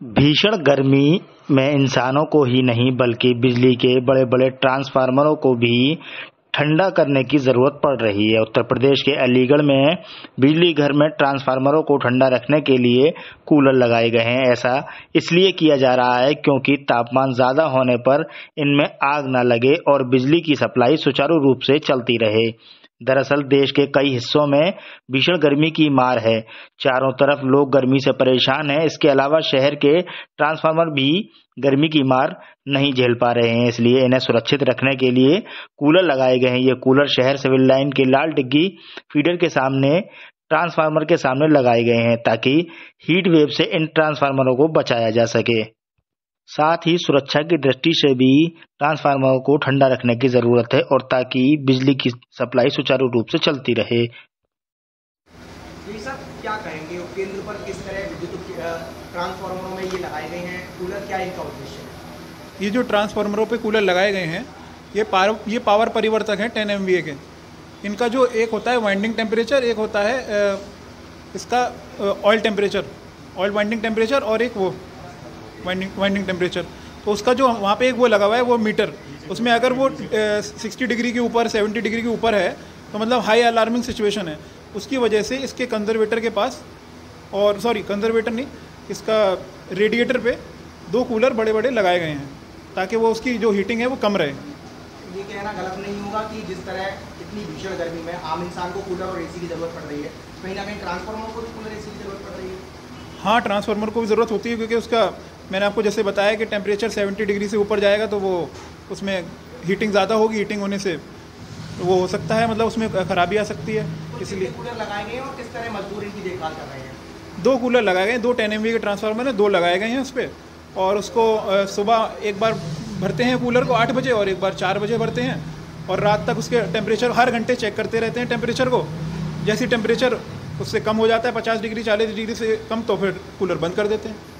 भीषण गर्मी में इंसानों को ही नहीं बल्कि बिजली के बड़े-बड़े ट्रांसफार्मरों को भी ठंडा करने की जरूरत पड़ रही है। उत्तर प्रदेश के अलीगढ़ में बिजली घर में ट्रांसफार्मरों को ठंडा रखने के लिए कूलर लगाए गए हैं। ऐसा इसलिए किया जा रहा है क्योंकि तापमान ज्यादा होने पर इनमें आग न लगे और बिजली की सप्लाई सुचारू रूप से चलती रहे। दरअसल देश के कई हिस्सों में भीषण गर्मी की मार है। चारों तरफ लोग गर्मी से परेशान हैं। इसके अलावा शहर के ट्रांसफार्मर भी गर्मी की मार नहीं झेल पा रहे हैं, इसलिए इन्हें सुरक्षित रखने के लिए कूलर लगाए गए हैं। ये कूलर शहर सिविल लाइन के लाल डिग्गी फीडर के सामने ट्रांसफार्मर के सामने लगाए गए हैं ताकि हीट वेव से इन ट्रांसफार्मरों को बचाया जा सके। साथ ही सुरक्षा की दृष्टि से भी ट्रांसफार्मरों को ठंडा रखने की जरूरत है और ताकि बिजली की सप्लाई सुचारू रूप से चलती रहे। जी सर, क्या कहेंगे केंद्र पर किस तरह विद्युत ट्रांसफार्मरों में ये लगाए गए हैं कूलर, क्या इनका उद्देश्य है? ये जो ट्रांसफार्मरों पे कूलर लगाए गए हैं ये पावर परिवर्तक हैं 10 MVA के। इनका जो एक होता है वाइंडिंग टेम्परेचर, एक होता है इसका oil temperature, oil winding temperature और एक वो वाइंडिंग टेम्परेचर। तो उसका जो वहाँ पे एक वो लगा हुआ है वो मीटर, उसमें अगर वो 60 डिग्री के ऊपर 70 डिग्री के ऊपर है तो मतलब हाई अलार्मिंग सिचुएशन है। उसकी वजह से इसके कंजर्वेटर के पास और कंजर्वेटर नहीं, इसका रेडिएटर पे 2 कूलर बड़े बड़े लगाए गए हैं ताकि वो उसकी जो हीटिंग है वो कम रहे। ये कहना गलत नहीं होगा कि जिस तरह इतनी भीषण गर्मी में आम इंसान को कूलर और एसी की जरूरत पड़ रही है, कहीं ना कहीं ट्रांसफार्मर को भी कूलर एसी की जरूरत पड़ रही है? हाँ, ट्रांसफार्मर को भी ज़रूरत होती है क्योंकि उसका मैंने आपको जैसे बताया कि टेम्परेचर 70 डिग्री से ऊपर जाएगा तो वो उसमें हीटिंग ज़्यादा होगी, हीटिंग होने से वो हो सकता है मतलब उसमें खराबी आ सकती है। तो इसलिए कूलर लगाए गए हैं और किस तरह मजदूर इनकी देखभाल कर रहे हैं? 2 कूलर लगाए गए हैं, 2 10 MVA के ट्रांसफार्मर हैं, 2 लगाए गए हैं उस पर। और उसको सुबह एक बार भरते हैं कूलर को 8 बजे और एक बार 4 बजे भरते हैं और रात तक उसके टेम्परेचर हर घंटे चेक करते रहते हैं टेम्परेचर को। जैसे टेम्परेचर उससे कम हो जाता है 50 डिग्री 40 डिग्री से कम तो फिर कूलर बंद कर देते हैं।